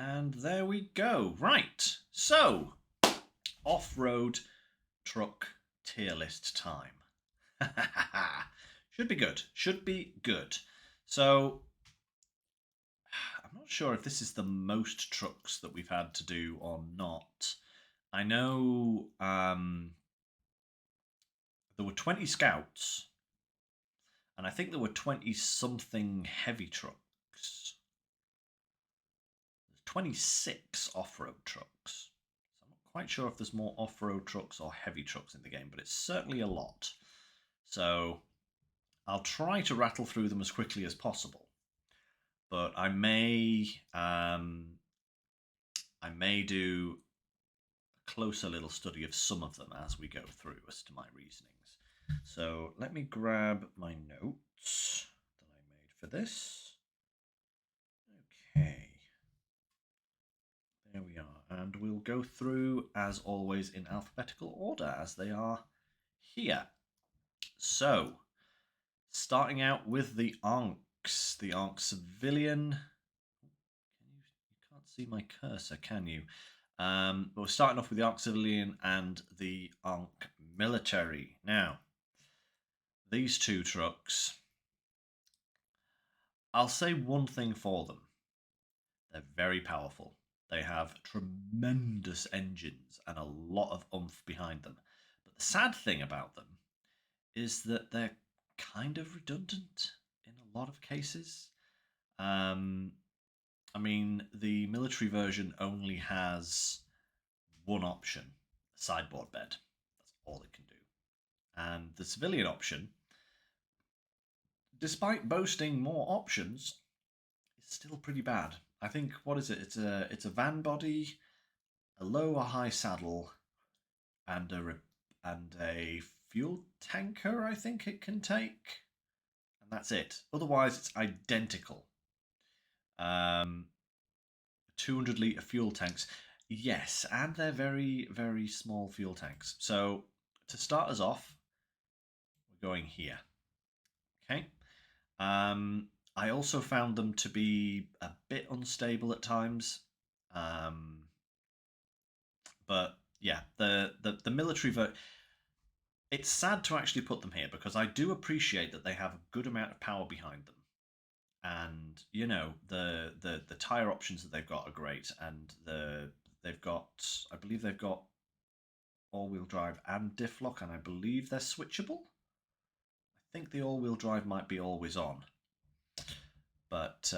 And there we go. Right. So, off-road truck tier list time. Should be good. Should be good. So, I'm not sure if this is the most trucks that we've had to do or not. I know there were 20 scouts, and I think there were 20 something heavy trucks. 26 off-road trucks. So I'm not quite sure if there's more off-road trucks or heavy trucks in the game, but it's certainly a lot. So I'll try to rattle through them as quickly as possible. But I may do a closer little study of some of them as we go through as to my reasonings. So let me grab my notes that I made for this. Okay. There we are, and we'll go through, as always, in alphabetical order, as they are here. So, starting out with the Ankhs, the Ankh Civilian. You can't see my cursor, can you? But we're starting off with the Ankh Civilian and the Ankh Military. Now, these two trucks, I'll say one thing for them. They're very powerful. They have tremendous engines and a lot of oomph behind them. But the sad thing about them is that they're kind of redundant in a lot of cases. I mean, the military version only has one option, a sideboard bed. That's all it can do. And the civilian option, despite boasting more options, is still pretty bad. I think, what is it? It's a van body, a low or high saddle, and a fuel tanker. I think it can take, and that's it. Otherwise, it's identical. 200-litre fuel tanks, yes, and they're very very small fuel tanks. So to start us off, we're going here. Okay. I also found them to be a bit unstable at times. But yeah, the military vote. It's sad to actually put them here because I do appreciate that they have a good amount of power behind them, and you know the tire options that they've got are great, and they've got, I believe they've got all-wheel drive and diff lock, and I believe they're switchable. I think the all-wheel drive might be always on, but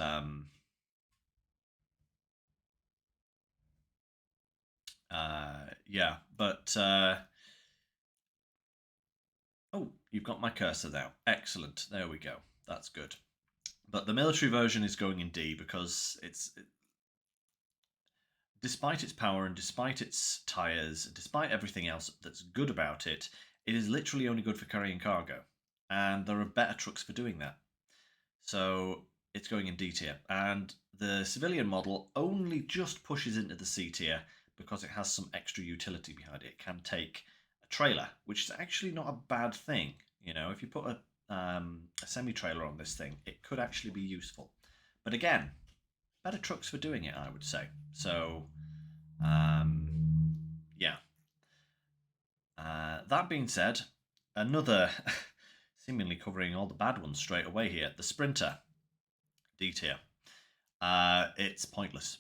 yeah, but oh, you've got my cursor now. Excellent. There we go. That's good. But the military version is going in D because despite its power and despite its tires, despite everything else that's good about it, it is literally only good for carrying cargo. And there are better trucks for doing that. So it's going in D tier. And the civilian model only just pushes into the C tier because it has some extra utility behind it. It can take a trailer, which is actually not a bad thing. You know, if you put a semi-trailer on this thing, it could actually be useful. But again, better trucks for doing it, I would say. So, yeah. That being said, another seemingly covering all the bad ones straight away here. The Sprinter, D tier. It's pointless.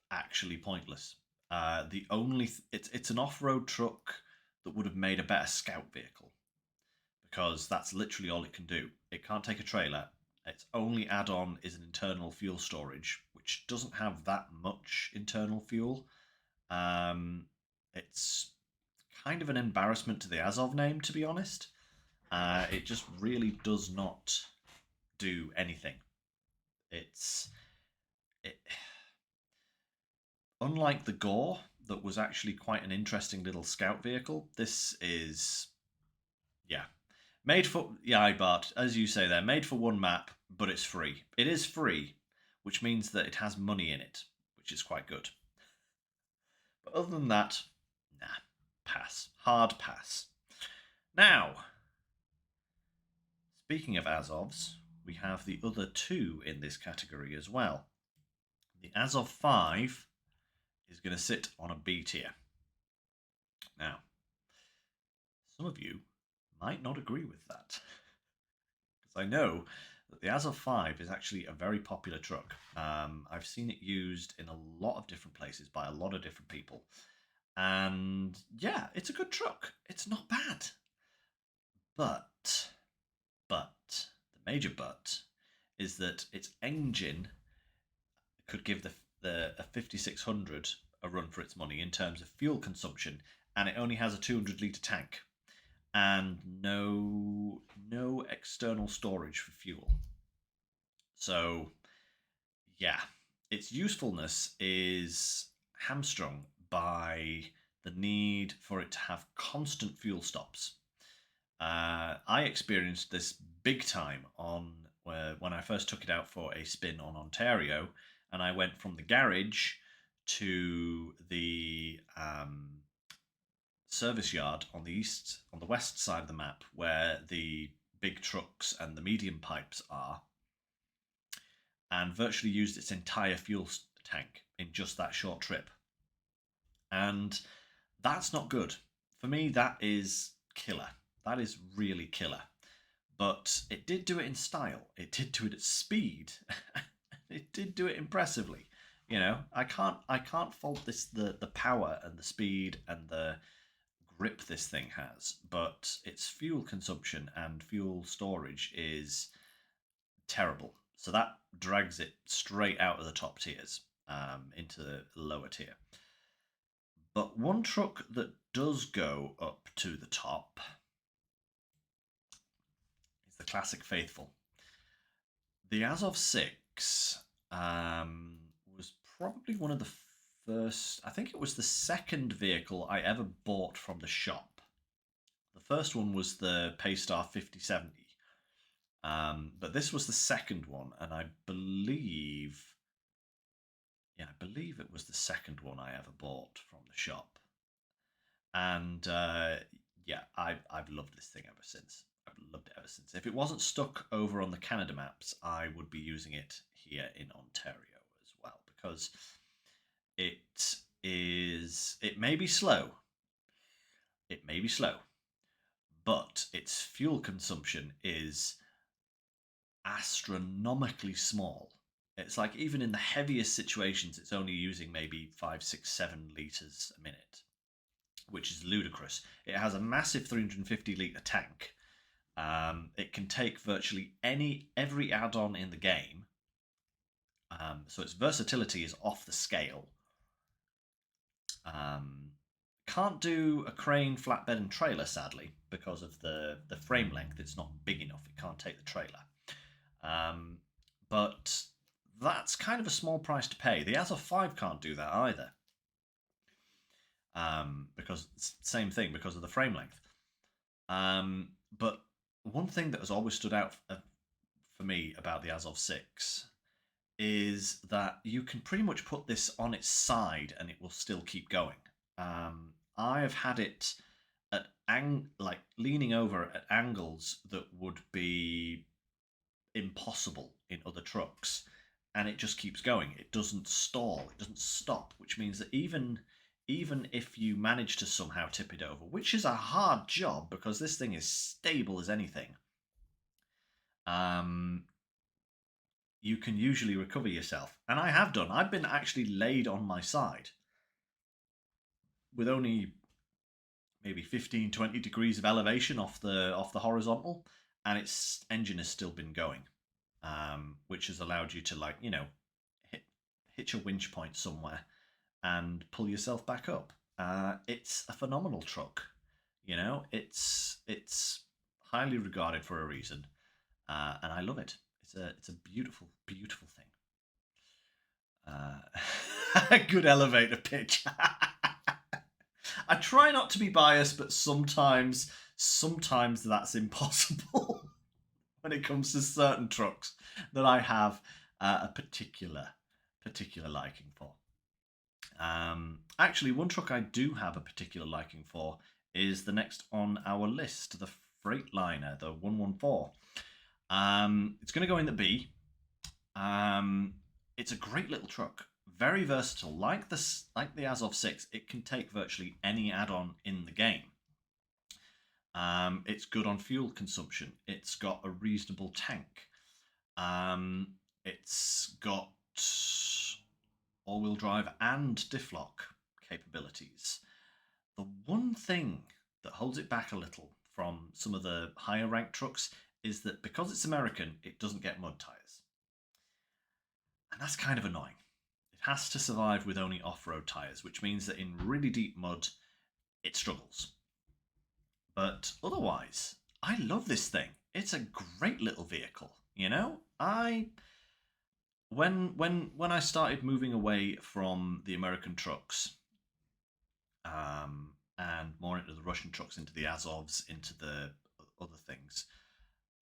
Actually pointless. The only it's an off-road truck that would have made a better scout vehicle because that's literally all it can do. It can't take a trailer. Its only add-on is an internal fuel storage, which doesn't have that much internal fuel. It's kind of an embarrassment to the Azov name, to be honest. It just really does not do anything. Unlike the Gore, that was actually quite an interesting little scout vehicle. This is, yeah, made for, yeah, Bart, as you say there, made for one map, but it's free. It is free, which means that it has money in it, which is quite good. But other than that, nah, pass. Hard pass. Now, speaking of Azovs, we have the other two in this category as well. The Azov 5 is going to sit on a B tier. Now, some of you might not agree with that. Because I know that the Azov 5 is actually a very popular truck. I've seen it used in a lot of different places by a lot of different people. And yeah, it's a good truck. It's not bad. But, the major but is that its engine could give the a 5600 a run for its money in terms of fuel consumption, and it only has a 200-litre tank and no external storage for fuel. So yeah, its usefulness is hamstrung by the need for it to have constant fuel stops. I experienced this big time on when I first took it out for a spin on Ontario, and I went from the garage to the service yard on the west side of the map, where the big trucks and the medium pipes are, and virtually used its entire fuel tank in just that short trip. And that's not good. For me, that is killer. That is really killer. But it did do it in style. It did do it at speed. It did do it impressively. You know, I can't fault the power and the speed and the grip this thing has, but its fuel consumption and fuel storage is terrible. So that drags it straight out of the top tiers into the lower tier. But one truck that does go up to the top is the Classic Faithful. The Azov 6 was probably one of the first, I think it was the second vehicle I ever bought from the shop. The first one was the Paystar 5070. But this was the second one, and I believe it was the second one I ever bought from the shop. And yeah, I've loved this thing ever since. I've loved it ever since. If it wasn't stuck over on the Canada maps, I would be using it here in Ontario as well, because it may be slow. It may be slow, but its fuel consumption is astronomically small. It's like even in the heaviest situations, it's only using maybe 5, 6, 7 litres a minute, which is ludicrous. It has a massive 350-litre tank. It can take virtually every add-on in the game. So its versatility is off the scale. Can't do a crane, flatbed, and trailer, sadly, because of the frame length. It's not big enough. It can't take the trailer. But that's kind of a small price to pay. The Azov 5 can't do that either. Because it's the same thing, because of the frame length. But one thing that has always stood out for me about the Azov 6 is that you can pretty much put this on its side and it will still keep going. I have had it at like leaning over at angles that would be impossible in other trucks, and it just keeps going. It doesn't stall. It doesn't stop, which means that even if you manage to somehow tip it over, which is a hard job because this thing is stable as anything, you can usually recover yourself. And I have done. I've been actually laid on my side with only maybe 15, 20 degrees of elevation off the horizontal, and its engine has still been going, which has allowed you to, like, you know, hit your winch point somewhere and pull yourself back up. It's a phenomenal truck. You know, it's highly regarded for a reason, and I love it. It's a beautiful, beautiful thing. Good elevator pitch. I try not to be biased, but sometimes that's impossible when it comes to certain trucks that I have a particular liking for. Actually, one truck I do have a particular liking for is the next on our list, the Freightliner, the 114. It's going to go in the B. it's a great little truck, very versatile. Like the Azov 6, it can take virtually any add-on in the game. It's good on fuel consumption. It's got a reasonable tank. It's got all-wheel drive and diff lock capabilities. The one thing that holds it back a little from some of the higher ranked trucks is that because it's American, it doesn't get mud tyres. And that's kind of annoying. It has to survive with only off-road tyres, which means that in really deep mud, it struggles. But otherwise, I love this thing. It's a great little vehicle, you know? When I started moving away from the American trucks, and more into the Russian trucks, into the Azovs, into the other things,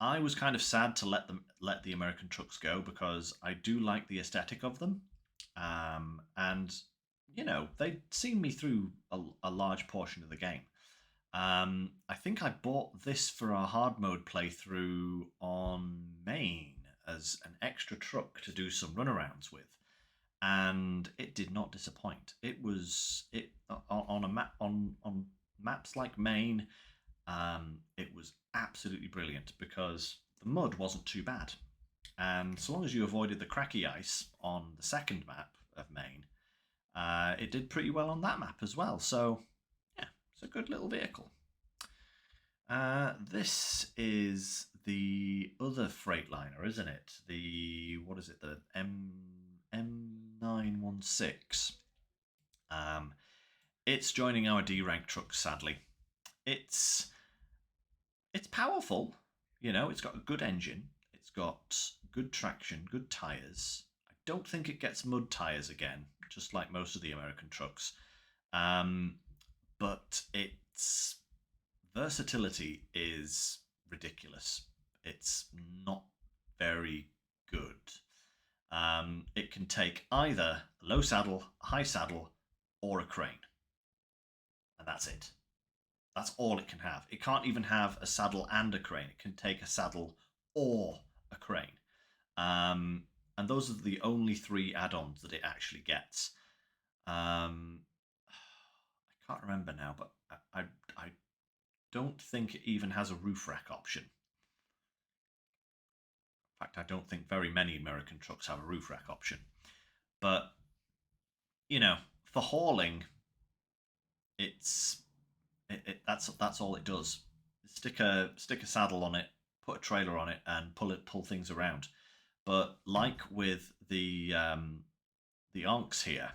I was kind of sad to let the American trucks go because I do like the aesthetic of them, and you know they'd seen me through a large portion of the game. I think I bought this for a hard mode playthrough on Main as an extra truck to do some runarounds with, and it did not disappoint. It on a map on maps like Maine. It was absolutely brilliant because the mud wasn't too bad, and so long as you avoided the cracky ice on the second map of Maine, it did pretty well on that map as well. So yeah, it's a good little vehicle. This is the other Freightliner, isn't it? The what is it? The M916. It's joining our D rank trucks. Sadly, it's powerful. You know, it's got a good engine. It's got good traction, good tires. I don't think it gets mud tires again, just like most of the American trucks. But its versatility is ridiculous. It's not very good. It can take either a low saddle, a high saddle, or a crane. And that's it. That's all it can have. It can't even have a saddle and a crane. It can take a saddle or a crane. And those are the only three add-ons that it actually gets. I can't remember now, but I don't think it even has a roof rack option. In fact, I don't think very many American trucks have a roof rack option. But you know, for hauling, that's all it does. Stick a saddle on it, put a trailer on it, and pull things around. But like with the Onks here,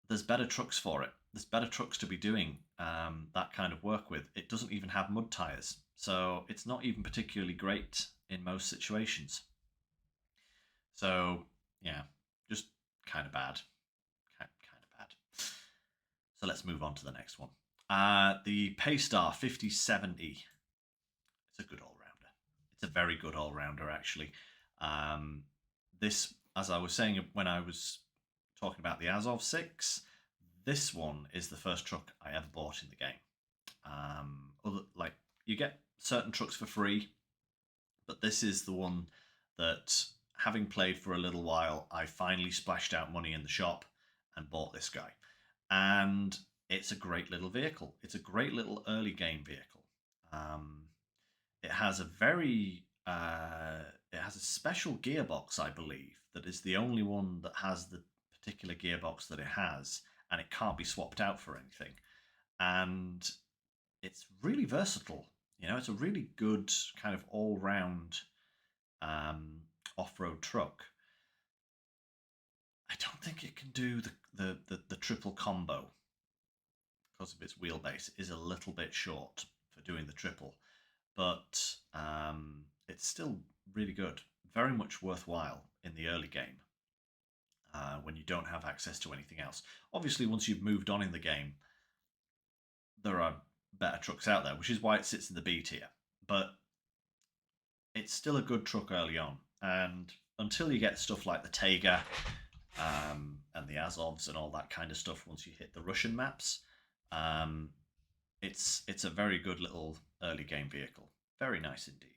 there's better trucks for it. There's better trucks to be doing that kind of work with. It doesn't even have mud tires, so it's not even particularly great in most situations. So yeah, just kind of bad, kind of bad. So let's move on to the next one. The Paystar 5070. It's a good all rounder. It's a very good all rounder actually. This, as I was saying when I was talking about the Azov 6, this one is the first truck I ever bought in the game. Like you get certain trucks for free, but this is the one that, having played for a little while, I finally splashed out money in the shop and bought this guy. And it's a great little vehicle. It's a great little early game vehicle. It has a it has a special gearbox, I believe, that is the only one that has the particular gearbox that it has, and it can't be swapped out for anything. And it's really versatile. You know, it's a really good kind of all-round off-road truck. I don't think it can do the triple combo because of its wheelbase. It is a little bit short for doing the triple, but it's still really good. Very much worthwhile in the early game when you don't have access to anything else. Obviously, once you've moved on in the game, there are better trucks out there, which is why it sits in the B tier. But it's still a good truck early on, and until you get stuff like the Tega and the Azovs and all that kind of stuff, once you hit the Russian maps, it's a very good little early game vehicle. Very nice indeed.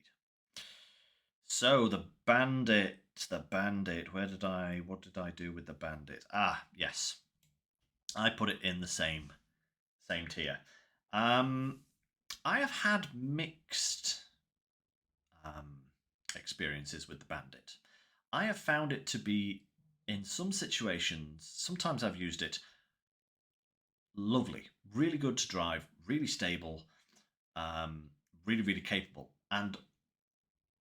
So the Bandit the Bandit. What did I do with the Bandit? Ah, yes. I put it in the same tier. I have had mixed um, experiences with the Bandit. I have found it to be, in some situations, sometimes I've used it, lovely, really good to drive, really stable, um, really, really capable. And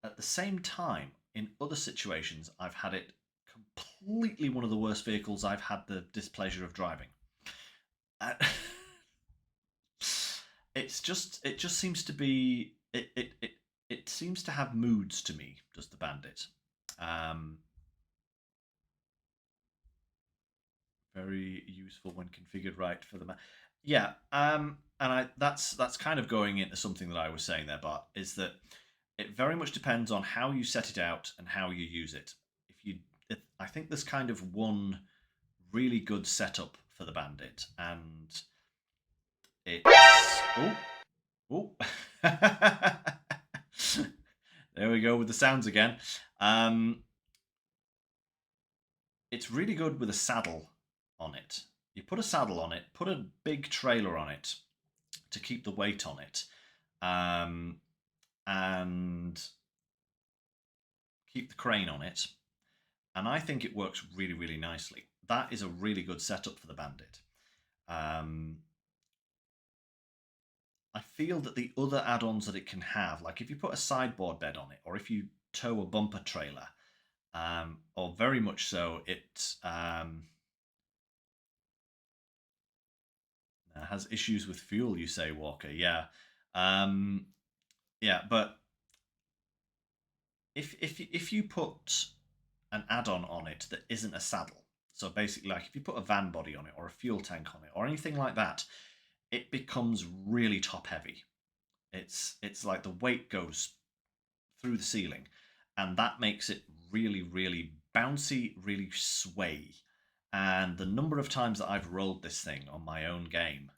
at the same time, in other situations, I've had it completely one of the worst vehicles I've had the displeasure of driving. Uh, it just seems to be it seems to have moods to me. Does the Bandit? Um, Very useful when configured right for the yeah. And that's kind of going into something that I was saying there, Bart, is that it very much depends on how you set it out and how you use it. I think there's kind of one really good setup for the Bandit, and it's oh. There we go with the sounds again. Um, it's really good with a saddle on it. You put a saddle on it, put a big trailer on it to keep the weight on it, um, and keep the crane on it. And I think it works really, really nicely. That is a really good setup for the Bandit. Um, I feel that the other add-ons that it can have, like if you put a sideboard bed on it, or if you tow a bumper trailer, or very much so, it has issues with fuel. You say, Walker? Yeah, um, yeah. But if you put an add-on on it that isn't a saddle, so basically, like if you put a van body on it, or a fuel tank on it, or anything like that, it becomes really top heavy. It's like the weight goes through the ceiling, and that makes it really, really bouncy, really sway. And the number of times that I've rolled this thing on my own game,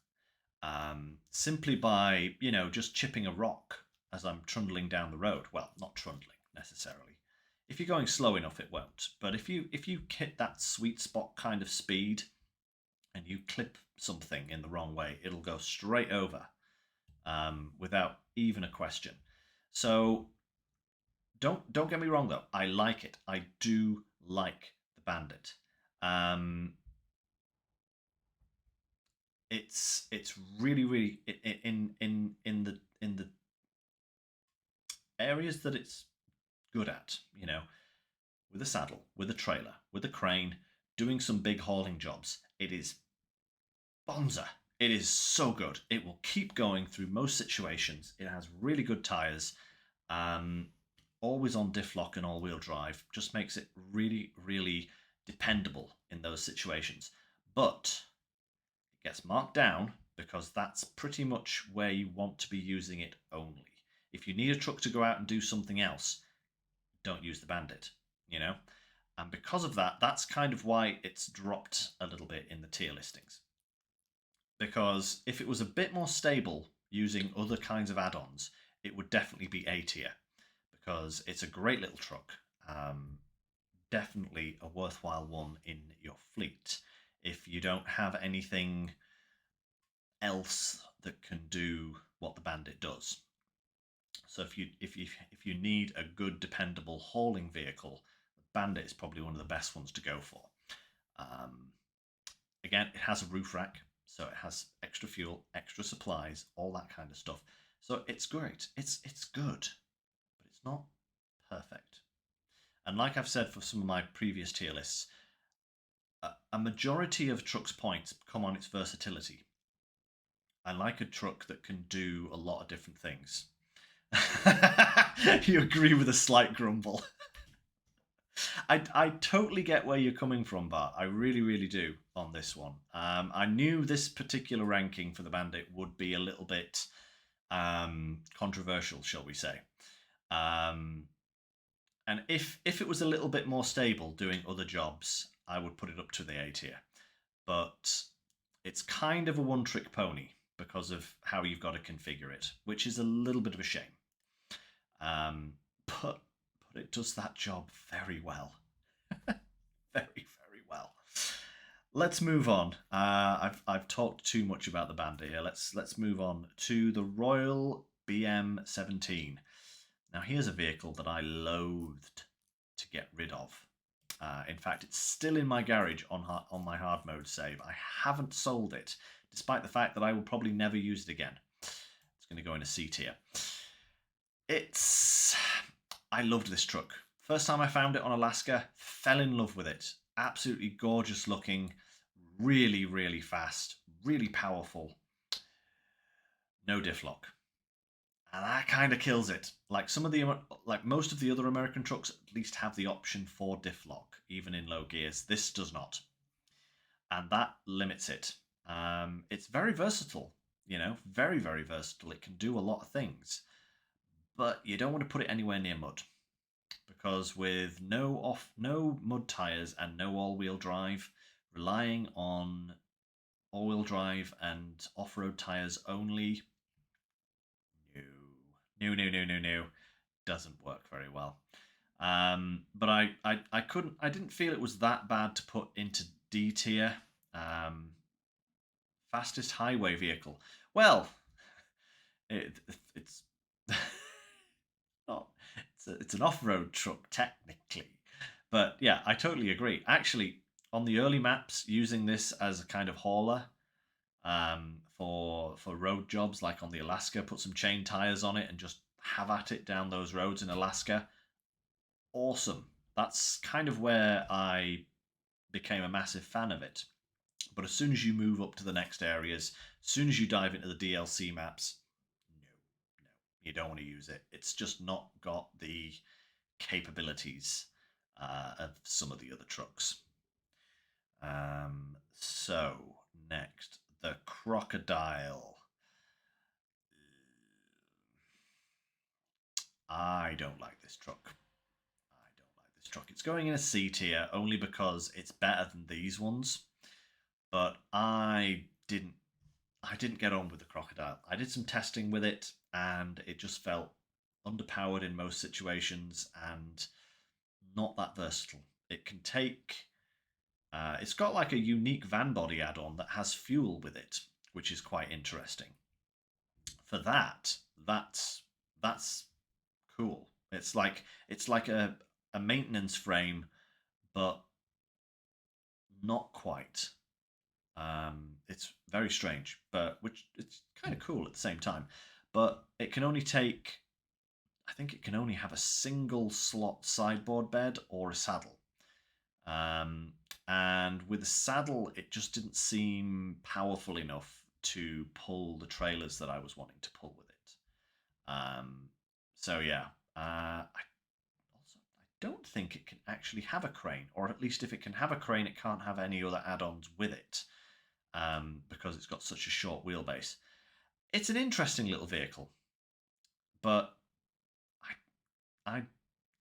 simply by just chipping a rock as I'm trundling down the road. Well, not trundling necessarily. If you're going slow enough, it won't. But if you hit that sweet spot kind of speed and you clip something in the wrong way, it'll go straight over without even a question. So don't get me wrong though. I like it. I do like the Bandit. Um, it's really really in the areas that it's good at. With a saddle, with a trailer, with a crane, doing some big hauling jobs. It is bonza. It is so good. It will keep going through most situations. It has really good tires. Um, Always on diff lock and all-wheel drive. Just makes it really, really dependable in those situations. But it gets marked down because that's pretty much where you want to be using it only. If you need a truck to go out and do something else, don't use the Bandit, you know? And because of that, that's kind of why it's dropped a little bit in the tier listings. Because if it was a bit more stable using other kinds of add-ons, it would definitely be A tier. Because it's a great little truck. Definitely a worthwhile one in your fleet. If you don't have anything else that can do what the Bandit does. So if you need a good, dependable hauling vehicle, the Bandit is probably one of the best ones to go for. Um, Again, it has a roof rack, so it has extra fuel, extra supplies, all that kind of stuff. So it's great. It's good, but it's not perfect. And like I've said for some of my previous tier lists, a majority of truck's points come on its versatility. I like a truck that can do a lot of different things. You agree with a slight grumble. I totally get where you're coming from, Bart. I really, really do on this one. I knew this particular ranking for the Bandit would be a little bit controversial, shall we say. And if it was a little bit more stable doing other jobs, I would put it up to the A tier. But it's kind of a one-trick pony because of how you've got to configure it, which is a little bit of a shame. But but it does that job very well. Very, very well. Let's move on. I've talked too much about the Bandit here. Let's move on to the Royal BM17. Now here's a vehicle that I loathed to get rid of. In fact, it's still in my garage on my hard mode save. I haven't sold it, despite the fact that I will probably never use it again. It's going to go in a C tier. I loved this truck. First time I found it on Alaska, fell in love with it. Absolutely gorgeous looking, really, really fast, really powerful. No diff lock. And that kind of kills it. Like most of the other American trucks at least have the option for diff lock, even in low gears. This does not. And that limits it. It's very versatile, very, very versatile. It can do a lot of things. But you don't want to put it anywhere near mud. Because with no mud tyres and no all-wheel drive, relying on all-wheel drive and off-road tyres only, no, doesn't work very well. But I didn't feel it was that bad to put into D tier. Fastest highway vehicle. Well, it's not. It's an off-road truck technically, but yeah, I totally agree. Actually, on the early maps, using this as a kind of hauler for road jobs, like on the Alaska, put some chain tires on it and just have at it down those roads in Alaska. Awesome. That's kind of where I became a massive fan of it. But as soon as you move up to the next areas, as soon as you dive into the DLC maps, no, you don't want to use it. It's just not got the capabilities of some of the other trucks. So next, the Crocodile. I don't like this truck. It's going in a C tier only because it's better than these ones. But I didn't get on with the Crocodile. I did some testing with it, and it just felt underpowered in most situations and not that versatile. It can take. It's got like a unique van body add-on that has fuel with it, which is quite interesting. For that's cool. It's like a maintenance frame, but not quite. It's very strange, but which it's kind of cool at the same time. But it can only take. I think it can only have a single slot sideboard bed or a saddle. And with the saddle, it just didn't seem powerful enough to pull the trailers that I was wanting to pull with it. So yeah, I don't think it can actually have a crane, or at least if it can have a crane, it can't have any other add-ons with it, because it's got such a short wheelbase. It's an interesting little vehicle, but I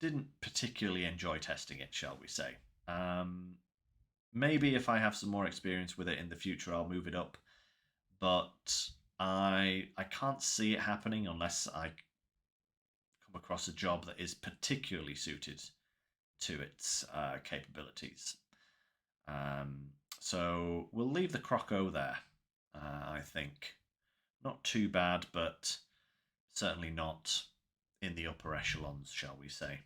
didn't particularly enjoy testing it, shall we say. Maybe if I have some more experience with it in the future, I'll move it up. But I can't see it happening unless I come across a job that is particularly suited to its capabilities. So we'll leave the Croco there, I think. Not too bad, but certainly not in the upper echelons, shall we say.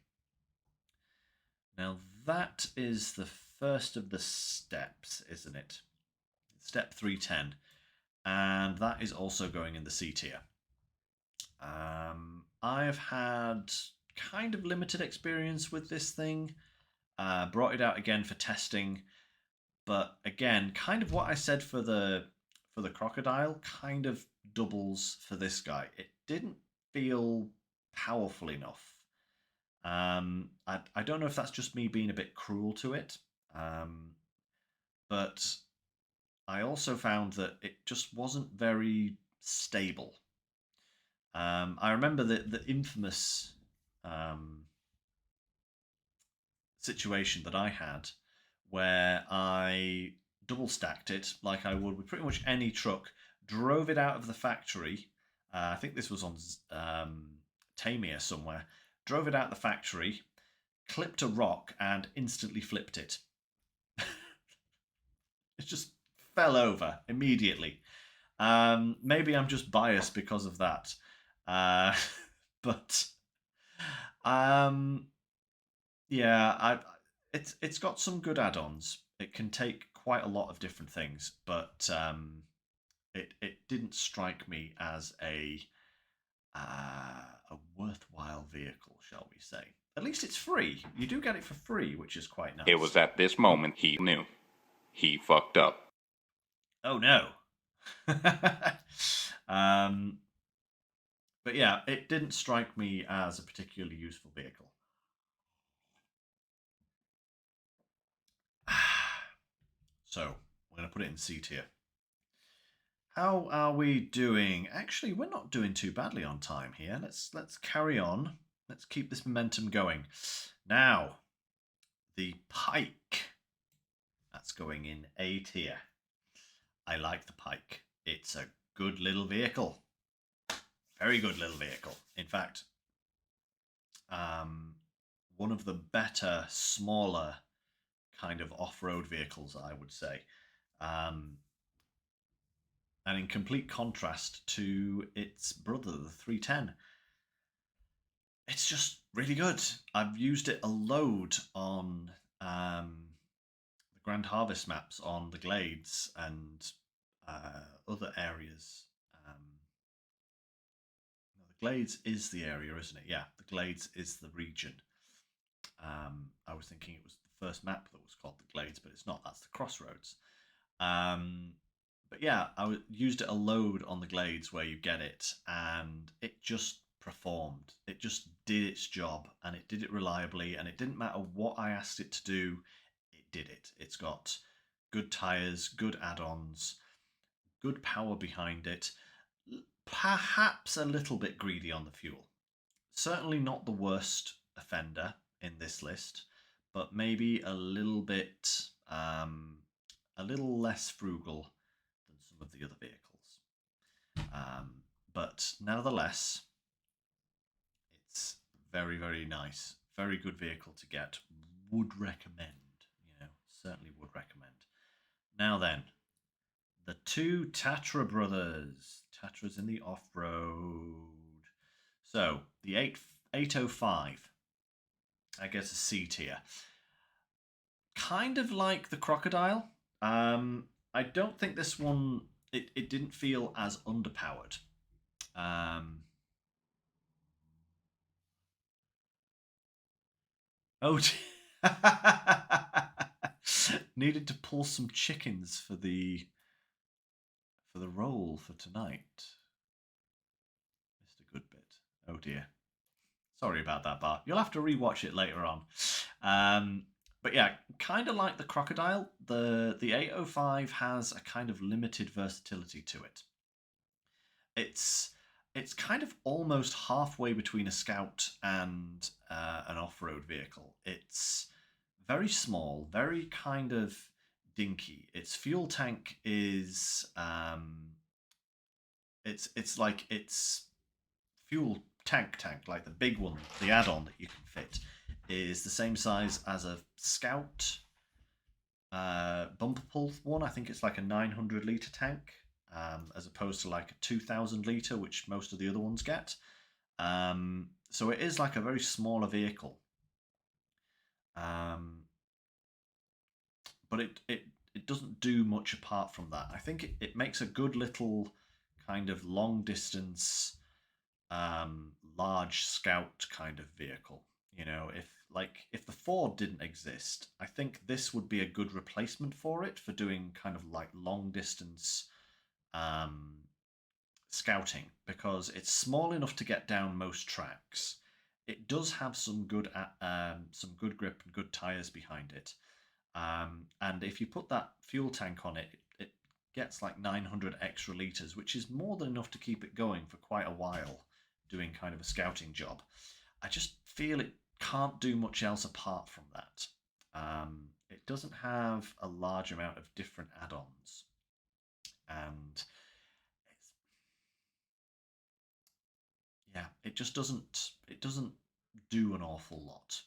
Now that is the first of the steps, isn't it? Step 310. And that is also going in the C tier. I've had kind of limited experience with this thing. Brought it out again for testing, but again, kind of what I said for the Crocodile kind of doubles for this guy. It didn't feel powerful enough. I don't know if that's just me being a bit cruel to it, but I also found that it just wasn't very stable. I remember the infamous situation that I had where I double stacked it like I would with pretty much any truck, drove it out of the factory. I think this was on Tamir somewhere. Drove it out of the factory, clipped a rock and instantly flipped it. It just fell over immediately. Maybe I'm just biased because of that. Uh, but um, yeah, it's got some good add-ons. It can take quite a lot of different things, but it didn't strike me as a worthwhile vehicle, shall we say? At least it's free. You do get it for free, which is quite nice. It was at this moment he knew. He fucked up. Oh no. um, but yeah, it didn't strike me as a particularly useful vehicle. So we're going to put it in C tier. How are we doing? Actually, we're not doing too badly on time here. Let's carry on. Let's keep this momentum going. Now, the Pike. That's going in A tier. I like the Pike. It's a good little vehicle. Very good little vehicle. In fact, one of the better, smaller kind of off-road vehicles, I would say. And in complete contrast to its brother, the 310. It's just really good. I've used it a load on the Grand Harvest maps on the Glades and other areas. No, the Glades is the area, isn't it? Yeah, the Glades is the region. I was thinking it was the first map that was called the Glades, but it's not. That's the Crossroads. But yeah, used it a load on the Glades where you get it, and it just performed. It just did its job, and it did it reliably, and it didn't matter what I asked it to do, it did it. It's got good tires, good add-ons, good power behind it. Perhaps a little bit greedy on the fuel. Certainly not the worst offender in this list, but maybe a little less frugal than some of the other vehicles. But nevertheless, it's very, very nice. Very good vehicle to get. Would recommend. Certainly would recommend. Now then, the two Tatra brothers. Tatra's in the off-road. So, the 805. I guess a C tier. Kind of like the Crocodile. I don't think this one, it didn't feel as underpowered. Oh, needed to pull some chickens for the roll for tonight. Missed a good bit. Oh dear. Sorry about that, Bart. You'll have to rewatch it later on. But yeah, kind of like the Crocodile, the 805 has a kind of limited versatility to it. It's kind of almost halfway between a Scout and an off-road vehicle. It's very small, very kind of dinky. Its fuel tank is it's like its fuel tank, like the big one, the add-on that you can fit, is the same size as a Scout bumper pull one. I think it's like a 900 litre tank, as opposed to like a 2000 litre, which most of the other ones get. So it is like a very smaller vehicle. But it doesn't do much apart from that. I think it makes a good little kind of long distance, large Scout kind of vehicle. If the Ford didn't exist, I think this would be a good replacement for it for doing kind of like long distance scouting, because it's small enough to get down most tracks. It does have some good grip and good tires behind it. And if you put that fuel tank on it, it gets like 900 extra litres, which is more than enough to keep it going for quite a while, doing kind of a scouting job. I just feel it can't do much else apart from that. It doesn't have a large amount of different add-ons, and it just doesn't do an awful lot.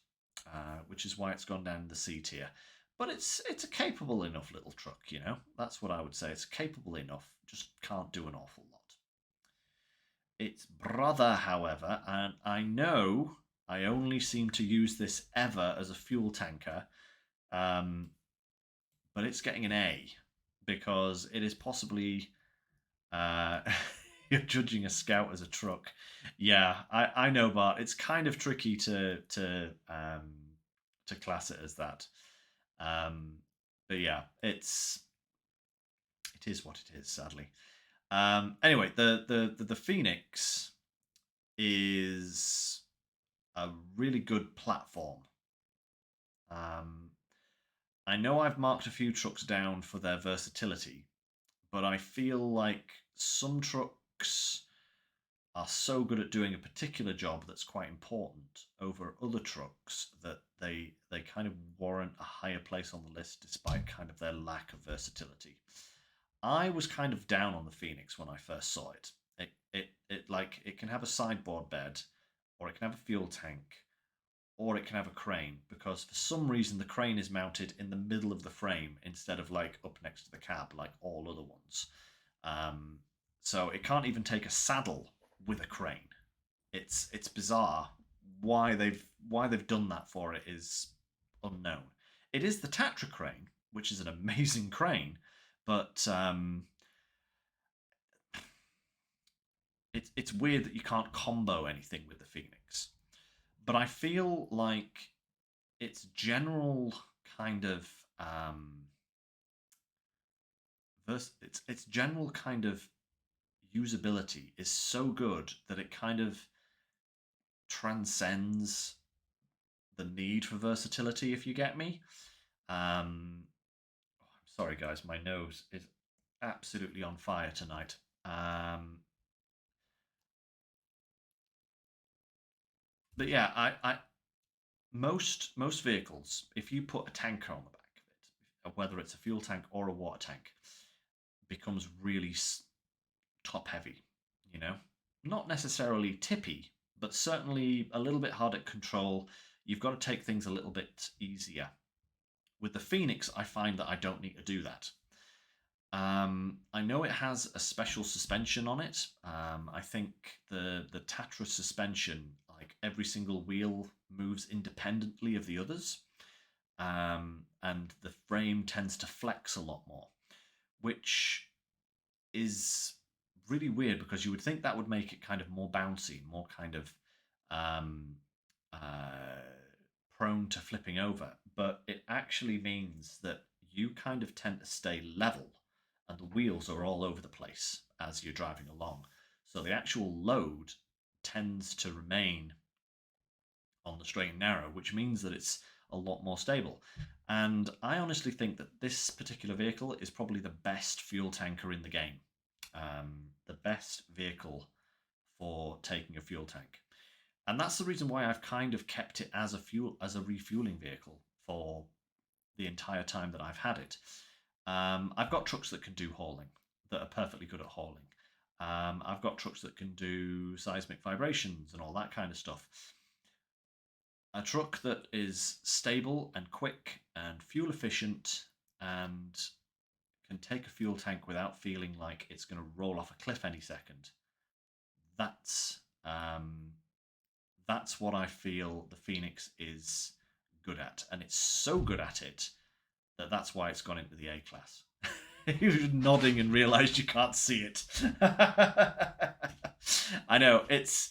which is why it's gone down in the C tier. But it's a capable enough little truck, you know. That's what I would say. It's capable enough, just can't do an awful lot. Its brother, however, and I know I only seem to use this ever as a fuel tanker, um, but it's getting an A because it is possibly uh, you're judging a Scout as a truck. Yeah, I know, Bart. It's kind of tricky to class it as that. Um, but yeah, it is what it is. Sadly. Anyway, the Phoenix is a really good platform. Um, I know I've marked a few trucks down for their versatility, but I feel like some trucks are so good at doing a particular job that's quite important over other trucks that they kind of warrant a higher place on the list despite kind of their lack of versatility. I was kind of down on the Phoenix when I first saw it. It can have a sideboard bed, or it can have a fuel tank, or it can have a crane, because for some reason the crane is mounted in the middle of the frame instead of like up next to the cab like all other ones. Um, so it can't even take a saddle with a crane. It's bizarre. Why they've done that for it is unknown. It is the Tatra crane, which is an amazing crane, but it's weird that you can't combo anything with the Phoenix. But I feel like its general kind of its general kind of usability is so good that it kind of transcends the need for versatility, if you get me. I'm sorry, guys, my nose is absolutely on fire tonight. But yeah, I most vehicles, if you put a tanker on the back of it, whether it's a fuel tank or a water tank, becomes really top heavy. You know, not necessarily tippy, but certainly a little bit hard at control. You've got to take things a little bit easier. With the Phoenix, I find that I don't need to do that. I know it has a special suspension on it. I think the Tatra suspension, like every single wheel moves independently of the others, and the frame tends to flex a lot more, which is really weird because you would think that would make it kind of more bouncy, more kind of um, uh, prone to flipping over. But it actually means that you kind of tend to stay level and the wheels are all over the place as you're driving along. So the actual load tends to remain on the straight and narrow, which means that it's a lot more stable. And I honestly think that this particular vehicle is probably the best fuel tanker in the game. The best vehicle for taking a fuel tank. And that's the reason why I've kind of kept it as a refueling vehicle for the entire time that I've had it. I've got trucks that can do hauling, that are perfectly good at hauling. I've got trucks that can do seismic vibrations and all that kind of stuff. A truck that is stable and quick and fuel efficient and can take a fuel tank without feeling like it's going to roll off a cliff any second. That's um, that's what I feel the Phoenix is good at, and it's so good at it that that's why it's gone into the A class. You're nodding and realised you can't see it. I know it's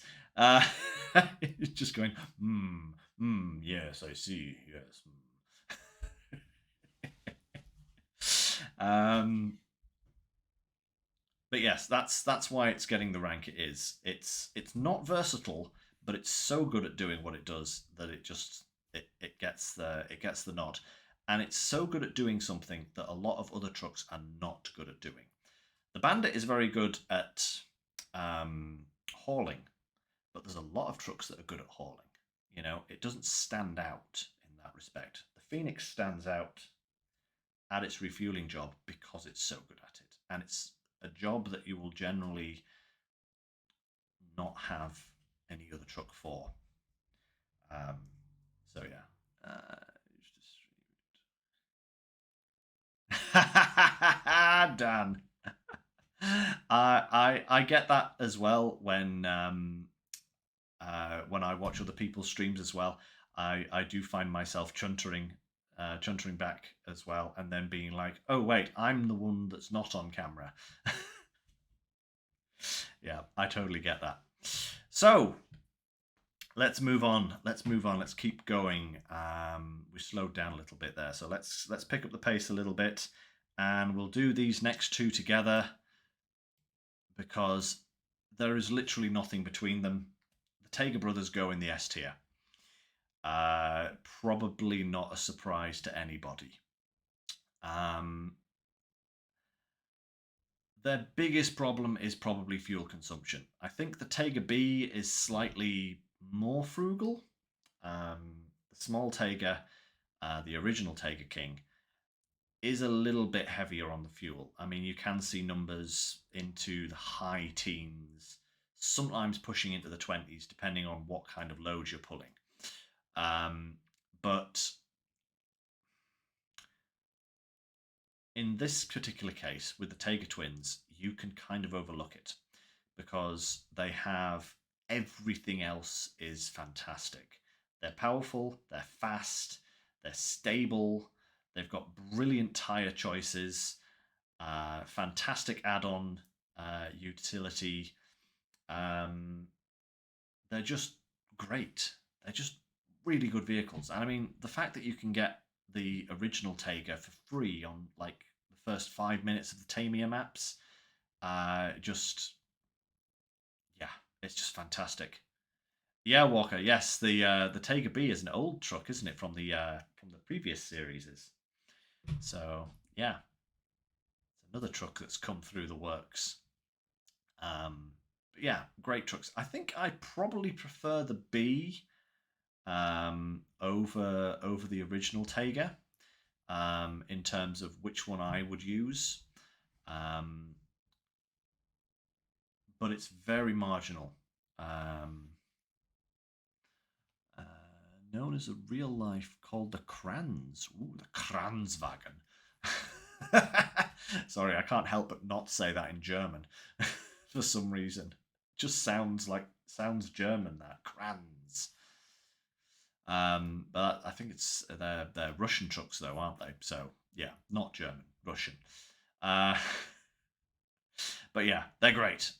it's just going. Yes, I see. Yes. But yes, that's why it's getting the rank it is. It's not versatile, but it's so good at doing what it does that it gets the nod, and it's so good at doing something that a lot of other trucks are not good at doing. The Bandit is very good at hauling, but there's a lot of trucks that are good at hauling. You know, it doesn't stand out in that respect. The Phoenix stands out at its refueling job because it's so good at it, and it's a job that you will generally not have any other truck for. Um, so yeah, Dan. I get that as well when I watch other people's streams as well. I do find myself chuntering back as well, and then being like, oh wait, I'm the one that's not on camera. Yeah, I totally get that. So let's move on. Let's move on. Let's keep going. We slowed down a little bit there, so let's pick up the pace a little bit, and we'll do these next two together because there is literally nothing between them. The Tega brothers go in the S tier. Probably not a surprise to anybody. Their biggest problem is probably fuel consumption. I think the Tega B is slightly more frugal. The small Tega, the original Tega King, is a little bit heavier on the fuel. I mean, you can see numbers into the high teens, sometimes pushing into the 20s, depending on what kind of load you're pulling. But in this particular case, with the Tega twins, you can kind of overlook it because they have everything else is fantastic. They're powerful, they're fast, they're stable, they've got brilliant tire choices, fantastic add-on utility. They're just great. They're just really good vehicles. And I mean, the fact that you can get the original Tega for free on like the first 5 minutes of the Tamiya maps, just yeah, it's just fantastic. Yeah, Walker. Yes, the Tega B is an old truck, isn't it, from the previous series? So yeah, it's another truck that's come through the works. But yeah, great trucks. I think I probably prefer the B over the original Tega in terms of which one I would use. But it's very marginal. Uh, Known as a real life called the Kranz. Ooh, the Kranzwagen. Sorry, I can't help but not say that in German for some reason. Just sounds German. That Kranz. But I think they're Russian trucks though, aren't they? So yeah, not German, Russian. Uh, but yeah, they're great.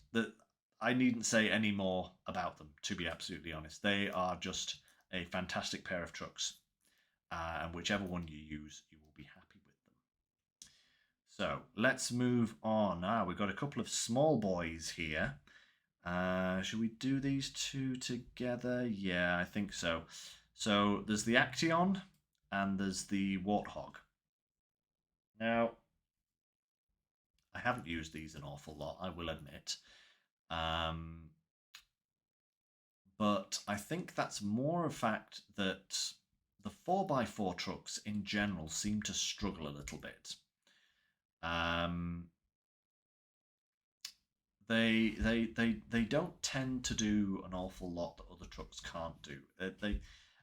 I needn't say any more about them, to be absolutely honest. They are just a fantastic pair of trucks, and whichever one you use, you will be happy with them. So let's move on. We've got a couple of small boys here. Should we do these two together? Yeah, I think so. So there's the Action and there's the Warthog. Now, I haven't used these an awful lot, I will admit. But I think that's more a fact that the 4x4 trucks in general seem to struggle a little bit. They don't tend to do an awful lot that other trucks can't do.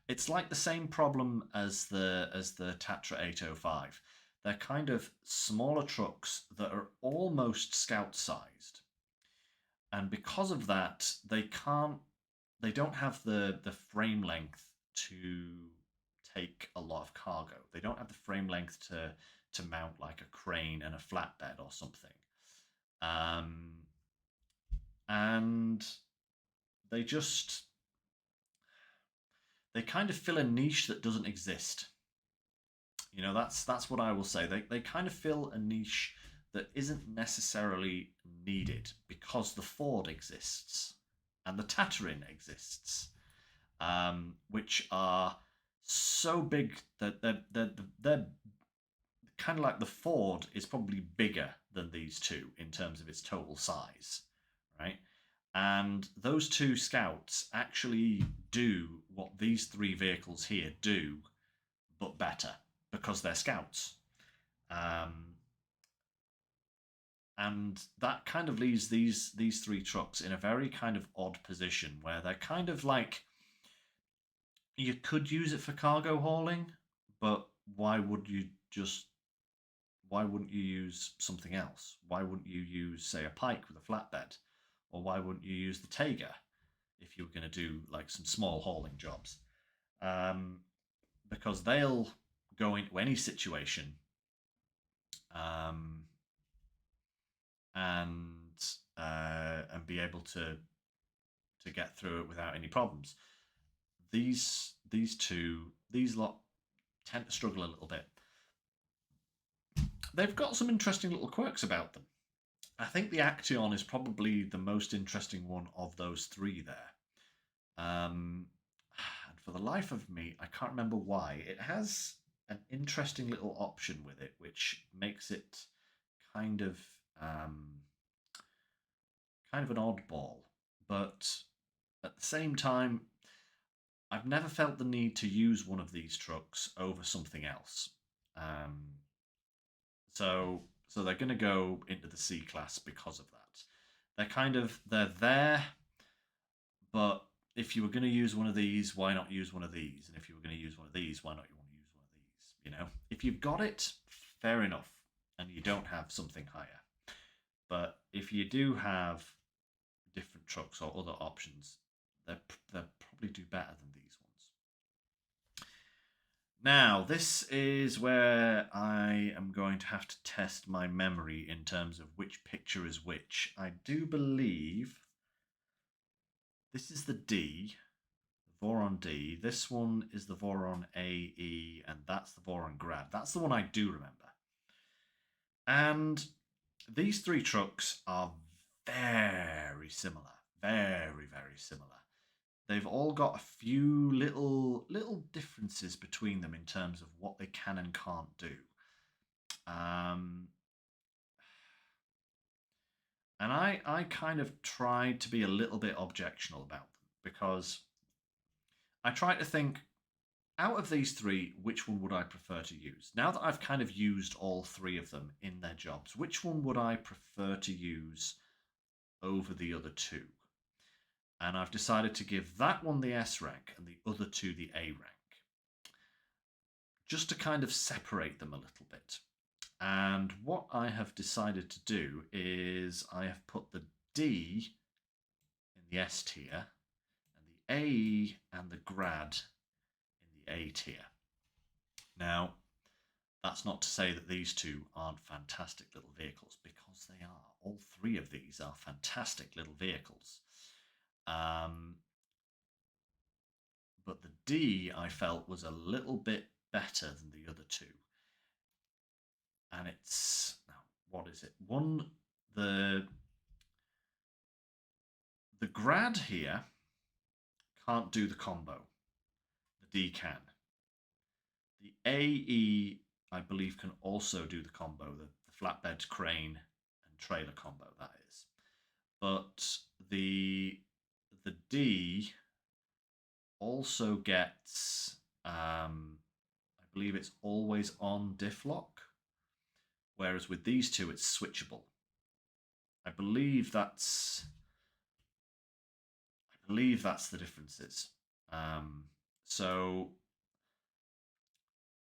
It's like the same problem as the Tatra 805. They're kind of smaller trucks that are almost scout sized, and because of that, they don't have the frame length to take a lot of cargo. They don't have the frame length to mount like a crane and a flatbed or something. And they kind of fill a niche that doesn't exist. You know, that's what I will say. They kind of fill a niche that isn't necessarily needed because the Ford exists and the Tatarin exists, which are so big that they're kind of like the Ford is probably bigger than these two in terms of its total size, right? And those two Scouts actually do what these three vehicles here do, but better because they're Scouts. And that kind of leaves these three trucks in a very kind of odd position where they're kind of like you could use it for cargo hauling, but why would you just why wouldn't you use something else? Why wouldn't you use, say, a pike with a flatbed? Or why wouldn't you use the Taiga if you were going to do like some small hauling jobs? Um, because they'll go into any situation um, and be able to get through it without any problems. These lot tend to struggle a little bit. They've got some interesting little quirks about them. I think the Action is probably the most interesting one of those three there. And for the life of me, I can't remember why. It has an interesting little option with it, which makes it kind of um, kind of an oddball. But at the same time, I've never felt the need to use one of these trucks over something else. Um, so they're going to go into the C class because of that. They're there, but if you were going to use one of these, why not use one of these? And if you were going to use one of these, why not you want to use one of these? You know, if you've got it, fair enough, and you don't have something higher. But if you do have different trucks or other options, they probably do better than these ones. Now, this is where I am going to have to test my memory in terms of which picture is which. I do believe this is the D, the Voron D. This one is the Voron AE, and that's the Voron Grad. That's the one I do remember. And these three trucks are very similar. Very, very similar. They've all got a few little differences between them in terms of what they can and can't do. And I kind of tried to be a little bit objectional about them because I tried to think, out of these three, which one would I prefer to use? Now that I've kind of used all three of them in their jobs, which one would I prefer to use over the other two? And I've decided to give that one the S rank and the other two the A rank, just to kind of separate them a little bit. And what I have decided to do is I have put the D in the S tier and the A and the Grad in the A tier. Now, that's not to say that these two aren't fantastic little vehicles, because they are. All three of these are fantastic little vehicles. But the D I felt was a little bit better than the other two. And it's, what is it? The Grad here can't do the combo. The D can. The AE, I believe, can also do the combo, the flatbed, crane, and trailer combo, that is. But the D also gets, I believe it's always on diff lock, whereas with these two, it's switchable. I believe that's the differences. So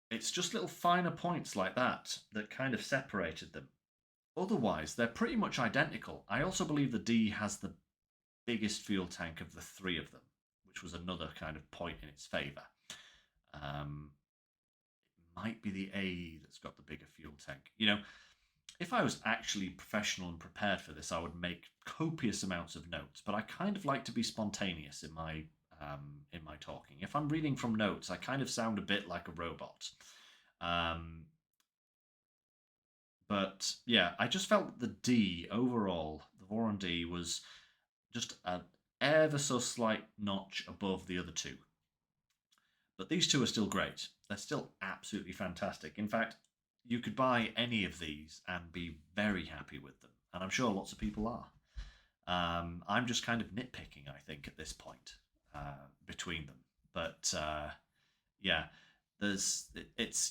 it's just little finer points like that that kind of separated them. Otherwise, they're pretty much identical. I also believe the D has the biggest fuel tank of the three of them, which was another kind of point in its favour. It might be the A that's got the bigger fuel tank. You know, if I was actually professional and prepared for this, I would make copious amounts of notes. But I kind of like to be spontaneous in my talking. If I'm reading from notes, I kind of sound a bit like a robot. But yeah, I just felt the D overall, the Voron D, was just an ever so slight notch above the other two. But these two are still great. They're still absolutely fantastic. In fact, you could buy any of these and be very happy with them. And I'm sure lots of people are. I'm just kind of nitpicking, I think, at this point between them. But yeah,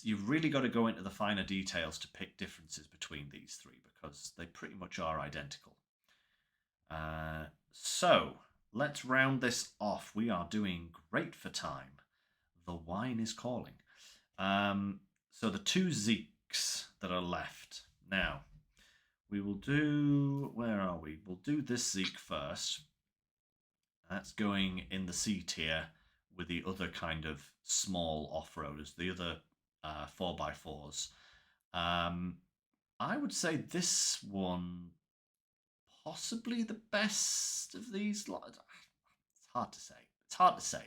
you've really got to go into the finer details to pick differences between these three, because they pretty much are identical. So let's round this off. We are doing great for time. The wine is calling. So the two Zeeks Zeeks that are left. Now, we will do... Where are we? We'll do this Zeke first. That's going in the C tier with the other kind of small off-roaders, the other 4x4s. I would say this one possibly the best of these. It's hard to say. It's hard to say.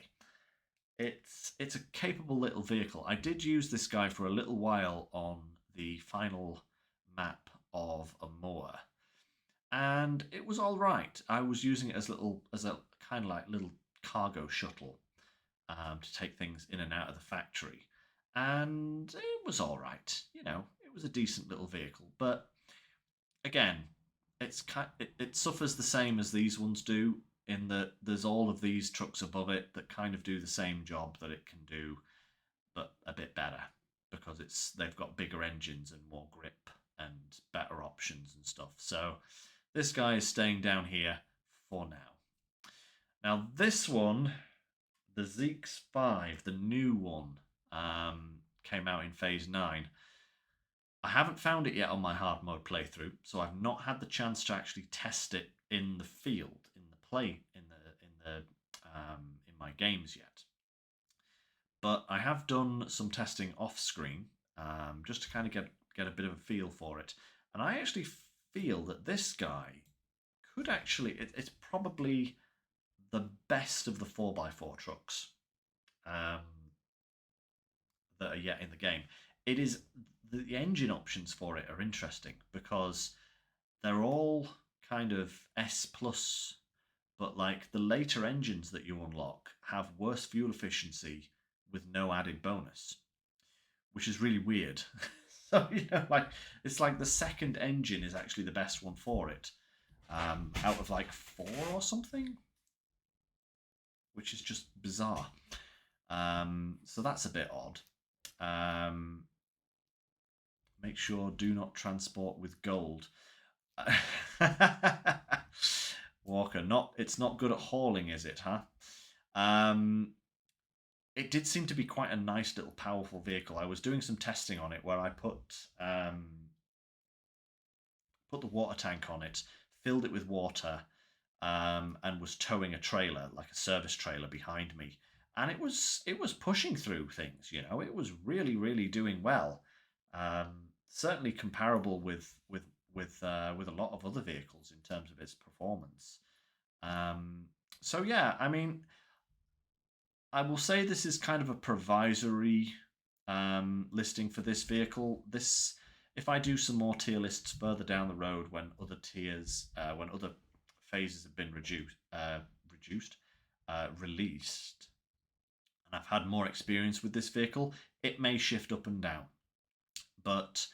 It's a capable little vehicle. I did use this guy for a little while on the final map of Amoa, and it was all right. I was using it as a kind of like little cargo shuttle to take things in and out of the factory, and it was all right. You know, it was a decent little vehicle, but again, it suffers the same as these ones do in that there's all of these trucks above it that kind of do the same job that it can do, but a bit better because they've got bigger engines and more grip and better options and stuff. So this guy is staying down here for now. Now this one, the Zeeks 5, the new one, came out in Phase 9. I haven't found it yet on my hard mode playthrough, so I've not had the chance to actually test it in the field, in my games yet. But I have done some testing off screen, just to kind of get a bit of a feel for it, and I actually feel that this guy could actually it's probably the best of the 4x4 trucks that are yet in the game. It is the engine options for it are interesting because they're all kind of S plus, but like the later engines that you unlock have worse fuel efficiency with no added bonus, which is really weird. So like it's like the second engine is actually the best one for it, out of like 4 or something, which is just bizarre. So that's a bit odd. Make sure do not transport with gold. Walker, it's not good at hauling, is it, huh? It did seem to be quite a nice little powerful vehicle. I was doing some testing on it where I put the water tank on it, filled it with water, and was towing a trailer, like a service trailer, behind me. And it was pushing through things. You know, it was really, really doing well. Certainly comparable with a lot of other vehicles in terms of its performance. So yeah, I mean, I will say this is kind of a provisory listing for this vehicle. If I do some more tier lists further down the road when other tiers, when other phases have been released, and I've had more experience with this vehicle, it may shift up and down. But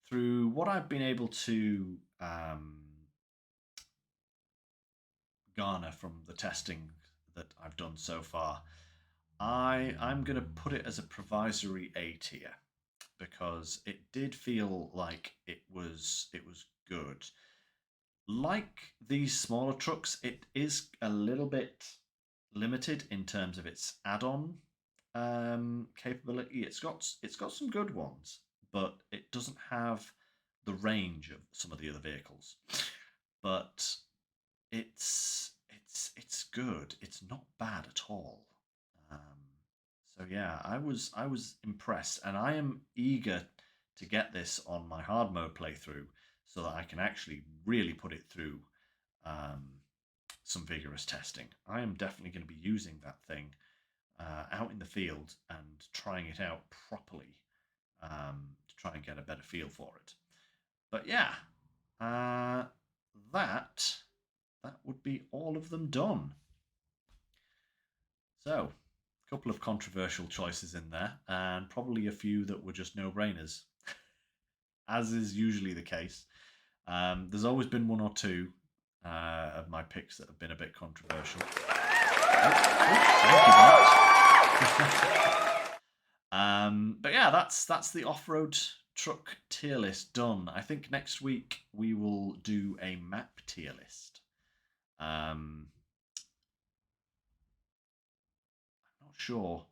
through what I've been able to garner from the testing that I've done so far, I'm going to put it as a provisory A tier because it did feel like it was good. Like these smaller trucks, it is a little bit limited in terms of its add-on capability. It's got some good ones, but it doesn't have the range of some of the other vehicles. But it's good. It's not bad at all. So yeah, I was impressed, and I am eager to get this on my hard mode playthrough so that I can actually really put it through some vigorous testing. I am definitely going to be using that thing out in the field and trying it out properly to try and get a better feel for it. But yeah, that would be all of them done. So, a couple of controversial choices in there, and probably a few that were just no-brainers, as is usually the case. There's always been one or two of my picks that have been a bit controversial. But yeah, that's the off-road truck tier list done. I think next week we will do a map tier list. I'm not sure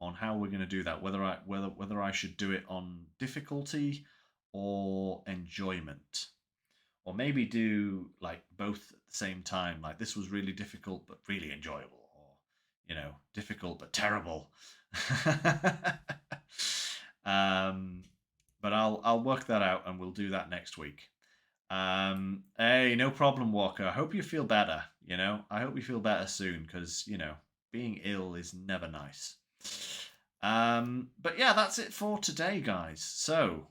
on how we're going to do that. Whether I should do it on difficulty or enjoyment? Or maybe do like both at the same time. Like this was really difficult but really enjoyable, or difficult but terrible. um, but I'll work that out, and we'll do that next week. Hey, no problem, Walker. I hope you feel better. I hope you feel better soon, because being ill is never nice. But yeah, that's it for today, guys. So,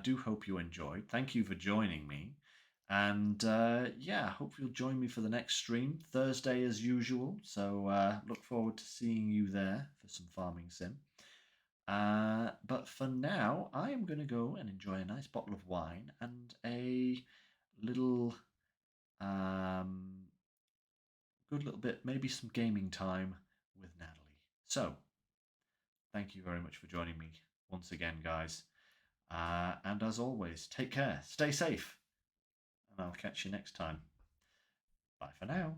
do hope you enjoyed. Thank you for joining me. And yeah, hope you'll join me for the next stream, Thursday as usual. So, look forward to seeing you there for some farming sim. But for now, I am going to go and enjoy a nice bottle of wine and a little, good little bit, maybe some gaming time with Natalie. So, thank you very much for joining me once again, guys. And as always, take care, stay safe, and I'll catch you next time. Bye for now.